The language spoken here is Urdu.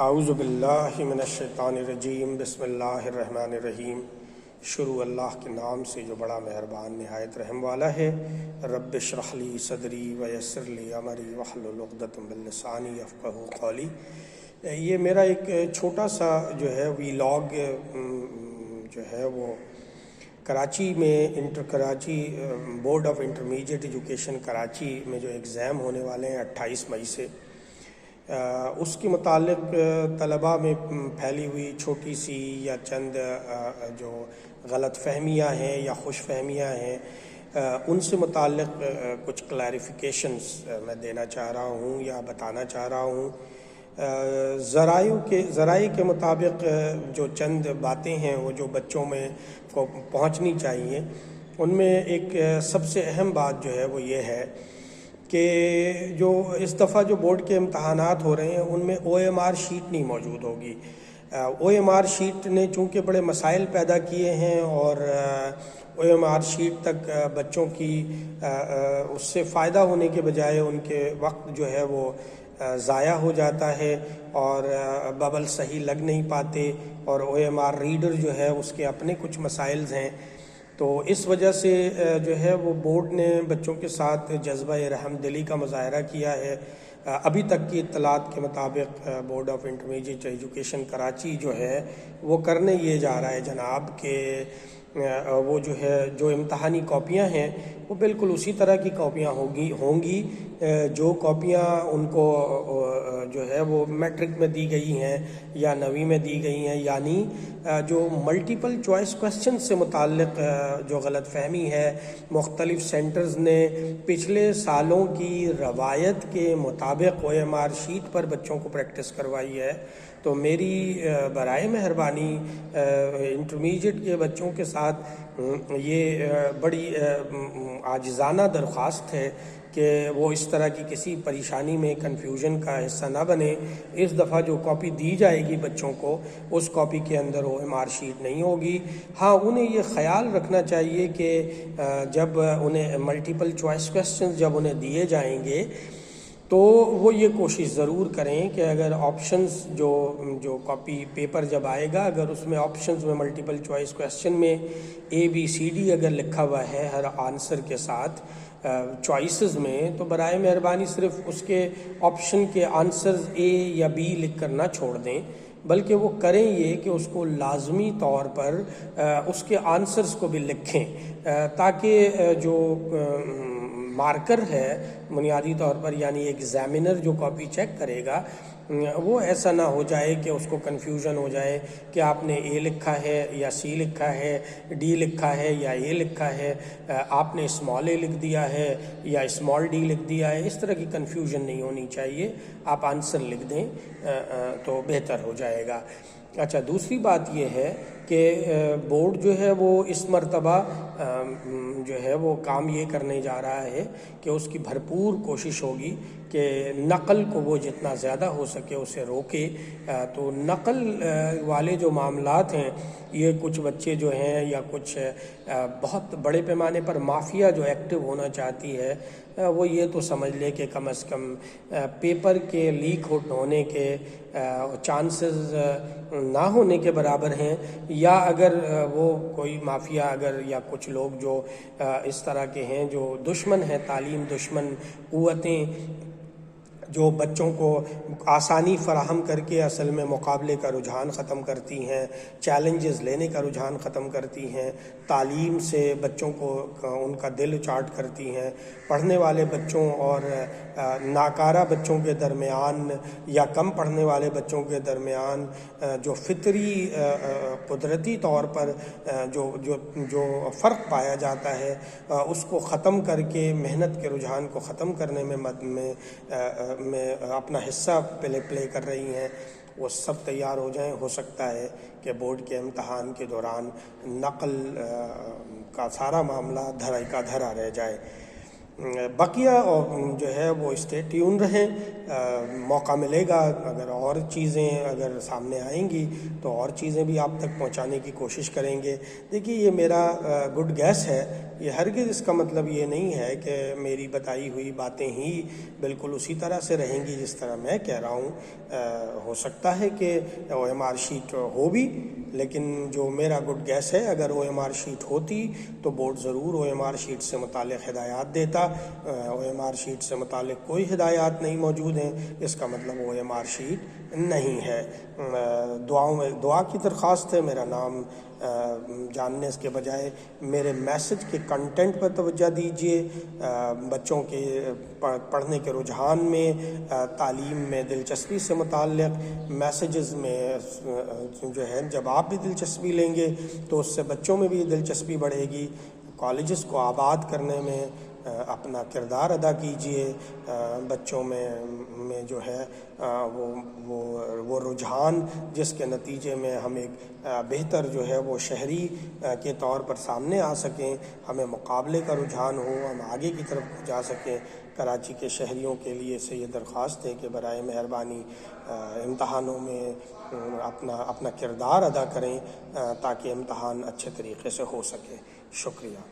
اعوذ باللہ من الشیطان الرجیم بسم اللہ الرحمن الرحیم۔ شروع اللہ کے نام سے جو بڑا مہربان نہایت رحم والا ہے۔ رب اشرح لی صدری ویسر لی امری واحلل عقدۃ من لسانی یفقہوا قولی۔ یہ میرا ایک چھوٹا سا جو ہے ویلاگ جو ہے وہ کراچی میں Karachi board of intermediate education Karachi میں جو ایگزام ہونے والے ہیں 28 مئی سے، اس کے متعلق طلباء میں پھیلی ہوئی چھوٹی سی یا چند جو غلط فہمیاں ہیں یا خوش فہمیاں ہیں، ان سے متعلق کچھ کلیریفیکیشنز میں دینا چاہ رہا ہوں یا بتانا چاہ رہا ہوں۔ ذرائع کے مطابق جو چند باتیں ہیں وہ جو بچوں میں کو پہنچنی چاہیے، ان میں ایک سب سے اہم بات جو ہے وہ یہ ہے کہ جو اس دفعہ جو بورڈ کے امتحانات ہو رہے ہیں ان میں OMR شیٹ نہیں موجود ہوگی۔ OMR شیٹ نے چونکہ بڑے مسائل پیدا کیے ہیں اور OMR شیٹ تک بچوں کی اس سے فائدہ ہونے کے بجائے ان کے وقت جو ہے وہ ضائع ہو جاتا ہے اور ببل صحیح لگ نہیں پاتے، اور OMR ریڈر جو ہے اس کے اپنے کچھ مسائل ہیں۔ تو اس وجہ سے جو ہے وہ بورڈ نے بچوں کے ساتھ جذبہ رحم دلی کا مظاہرہ کیا ہے۔ ابھی تک کی اطلاعات کے مطابق board of intermediate education Karachi جو ہے وہ کرنے یہ جا رہا ہے جناب کہ وہ جو ہے جو امتحانی کاپیاں ہیں وہ بالکل اسی طرح کی کاپیاں ہوں گی جو کاپیاں ان کو جو ہے وہ میٹرک میں دی گئی ہیں یا 9ویں میں دی گئی ہیں، یعنی جو ملٹیپل چوائس کویسچن سے متعلق جو غلط فہمی ہے، مختلف سینٹرز نے پچھلے سالوں کی روایت کے مطابق OMR شیٹ پر بچوں کو پریکٹس کروائی ہے۔ تو میری برائے مہربانی انٹرمیڈیٹ کے بچوں کے ساتھ یہ بڑی عاجزانہ درخواست ہے کہ وہ اس طرح کی کسی پریشانی میں کنفیوژن کا حصہ نہ بنے۔ اس دفعہ جو کاپی دی جائے گی بچوں کو، اس کاپی کے اندر OMR شیٹ نہیں ہوگی۔ ہاں، انہیں یہ خیال رکھنا چاہیے کہ جب انہیں ملٹیپل چوائس کویسچنز جب انہیں دیے جائیں گے تو وہ یہ کوشش ضرور کریں کہ اگر آپشنز جو کاپی پیپر جب آئے گا، اگر اس میں آپشنز میں ملٹیپل چوائس کویسچن میں ABCD اگر لکھا ہوا ہے ہر آنسر کے ساتھ چوائسز میں، تو برائے مہربانی صرف اس کے آپشن کے آنسرز A یا B لکھ کر نہ چھوڑ دیں، بلکہ وہ کریں یہ کہ اس کو لازمی طور پر اس کے آنسرز کو بھی لکھیں، تاکہ جو مارکر ہے بنیادی طور پر، یعنی ایگزامینر جو کاپی چیک کرے گا، وہ ایسا نہ ہو جائے کہ اس کو کنفیوژن ہو جائے کہ آپ نے A لکھا ہے یا C لکھا ہے، D لکھا ہے یا A لکھا ہے، آپ نے اسمال A لکھ دیا ہے یا اسمال D لکھ دیا ہے۔ اس طرح کی کنفیوژن نہیں ہونی چاہیے، آپ آنسر لکھ دیں تو بہتر ہو جائے گا۔ اچھا، دوسری بات یہ ہے کہ بورڈ جو ہے وہ اس مرتبہ جو ہے وہ کام یہ کرنے جا رہا ہے کہ اس کی بھرپور کوشش ہوگی کہ نقل کو وہ جتنا زیادہ ہو سکے اسے روکے۔ تو نقل والے جو معاملات ہیں، یہ کچھ بچے جو ہیں یا کچھ بہت بڑے پیمانے پر مافیا جو ایکٹیو ہونا چاہتی ہے، وہ یہ تو سمجھ لے کہ کم از کم پیپر کے لیک ہونے کے چانسز نہ ہونے کے برابر ہیں، یا اگر وہ کوئی مافیا اگر یا کچھ لوگ جو اس طرح کے ہیں جو دشمن ہیں، تعلیم دشمن قوتیں جو بچوں کو آسانی فراہم کر کے اصل میں مقابلے کا رجحان ختم کرتی ہیں، چیلنجز لینے کا رجحان ختم کرتی ہیں، تعلیم سے بچوں کو ان کا دل اچاٹ کرتی ہیں، پڑھنے والے بچوں اور ناکارہ بچوں کے درمیان یا کم پڑھنے والے بچوں کے درمیان جو فطری قدرتی طور پر جو فرق پایا جاتا ہے، اس کو ختم کر کے محنت کے رجحان کو ختم کرنے میں اپنا حصہ پلے کر رہی ہیں، وہ سب تیار ہو جائیں۔ ہو سکتا ہے کہ بورڈ کے امتحان کے دوران نقل کا سارا معاملہ دھرا کا دھرا رہ جائے۔ بقیہ جو ہے وہ اسٹے ٹیون رہیں، موقع ملے گا اگر اور چیزیں اگر سامنے آئیں گی تو اور چیزیں بھی آپ تک پہنچانے کی کوشش کریں گے۔ دیکھیے، یہ میرا گڈ گیس ہے یہ ہرگز اس کا مطلب یہ نہیں ہے کہ میری بتائی ہوئی باتیں ہی بالکل اسی طرح سے رہیں گی جس طرح میں کہہ رہا ہوں۔ ہو سکتا ہے کہ او ایم آر شیٹ ہو بھی، لیکن جو میرا گڈ گیس ہے اگر او ایم آر شیٹ ہوتی تو بورڈ ضرور او ایم آر شیٹ سے متعلق ہدایات دیتا۔ او ایم آر شیٹ سے متعلق کوئی ہدایات نہیں موجود ہیں، اس کا مطلب او ایم آر شیٹ نہیں ہے۔ دعا کی درخواست ہے، میرا نام جاننے کے بجائے میرے میسج کے کنٹینٹ پر توجہ دیجیے، بچوں کے پڑھنے کے رجحان میں، تعلیم میں دلچسپی سے متعلق میسیجز میں جو ہے جب آپ بھی دلچسپی لیں گے تو اس سے بچوں میں بھی دلچسپی بڑھے گی۔ کالجز کو آباد کرنے میں اپنا کردار ادا کیجیے، بچوں میں جو ہے وہ رجحان جس کے نتیجے میں ہم ایک بہتر جو ہے وہ شہری کے طور پر سامنے آ سکیں، ہمیں مقابلے کا رجحان ہو، ہم آگے کی طرف جا سکیں۔ کراچی کے شہریوں کے لیے سے یہ درخواست ہے کہ برائے مہربانی امتحانوں میں اپنا کردار ادا کریں تاکہ امتحان اچھے طریقے سے ہو سکے۔ شکریہ۔